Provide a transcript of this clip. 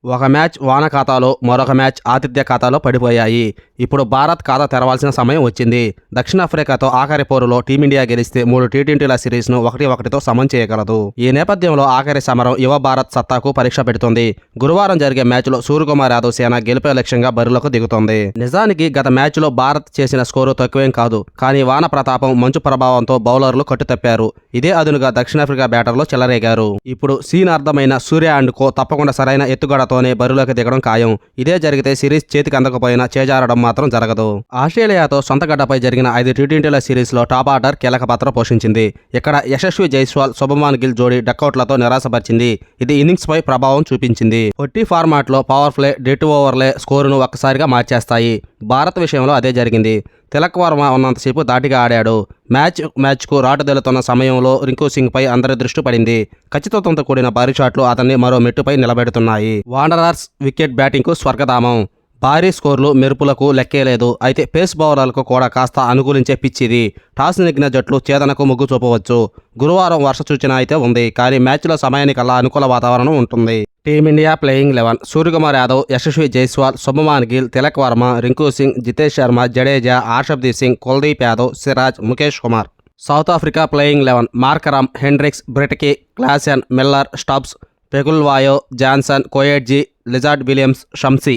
ఒక మ్యాచ్ వాన ఖాతాలో, మరొక మ్యాచ్ ఆతిథ్య ఖాతాలో పడిపోయాయి. ఇప్పుడు భారత్ ఖాతా తెరవాల్సిన సమయం వచ్చింది. దక్షిణాఫ్రికాతో ఆఖరి పోరులో టీమిండియా గెలిస్తే 3 టీ20ల సిరీస్ను 1-1తో సమం చేయగలదు. ఈ నేపథ్యంలో ఆఖరి సమరం యువ భారత్ సత్తాకు పరీక్ష పెడుతుంది. గురువారం జరిగే మ్యాచ్లో సూర్యకుమార్ యాదవ్ సేన గెలిపే లక్ష్యంగా బరిలోకి దిగుతోంది. నిజానికి గత మ్యాచ్లో భారత్ చేసిన స్కోరు తక్కువేం కాదు. కానీ వాన ప్రతాపం, మంచు ప్రభావంతో బౌలర్లు కట్టుతప్పారు. ఇదే అదునుగా దక్షిణాఫ్రికా బ్యాటర్లు చెలరేగారు. ఇప్పుడు సీన్ అర్థమైన సూర్య అండ్ కో తప్పకుండా సరైన ఎత్తుగడతోనే బరిలోకి దిగడం ఖాయం. ఇదే జరిగితే సిరీస్ చేతికి అందకపోయినా చేజారడం మాత్రం జరగదు. ఆస్ట్రేలియాతో సొంత గడ్డపై జరిగిన 5 టీ20ల సిరీస్లో టాప్ ఆర్డర్ కీలక పాత్ర పోషించింది. ఇక్కడ యశస్వి జైస్వాల్, శుభమాన్ గిల్ జోడీ డకౌట్లతో నిరాశపరిచింది. ఇది ఇన్నింగ్స్ పై ప్రభావం చూపించింది. పొట్టి ఫార్మాట్లో పవర్ ప్లే, డెడ్ ఓవర్లే స్కోరును ఒక్కసారిగా మార్చేస్తాయి. భారత్ విషయంలో అదే జరిగింది. తిలక్ వర్మ ఉన్నంతసేపు ధాటిగా ఆడాడు. మ్యాచ్కు రాటుదేలుతున్న సమయంలో రింకు సింగ్ పై అందరి దృష్టి పడింది. ఖచ్చితత్వంతో కూడిన భారీ షాట్లు అతన్ని మరో మెట్టుపై నిలబెడుతున్నాయి. వాండరర్స్ వికెట్ బ్యాటింగ్కు స్వర్గధామం. భారీ స్కోర్లు, మెరుపులకు లెక్కేలేదు. అయితే పేస్ బౌలర్లకు కూడా కాస్త అనుకూలించే పిచ్ ఇది. టాస్ నెగ్గిన జట్లు ఛేదనకు మొగ్గు చూపవచ్చు. గురువారం వర్ష సూచన అయితే ఉంది. కానీ మ్యాచ్లో సమయానికల్లా అనుకూల వాతావరణం ఉంటుంది. Team India playing 11: Suryakumar Yadav, Yashasvi Jaiswal, Shubman Gill, Tilak Varma, Rinku Singh, Jitesh Sharma, Jadeja, Arshdeep Singh, Kuldeep Yadav, Siraj, Mukesh Kumar. South Africa playing 11: Markram, Hendricks, Breetzke, Klaasen, Miller, Stubbs, పెగుల్వాయో, Jansen, Coetzee, Lizaad Williams, Shamsi.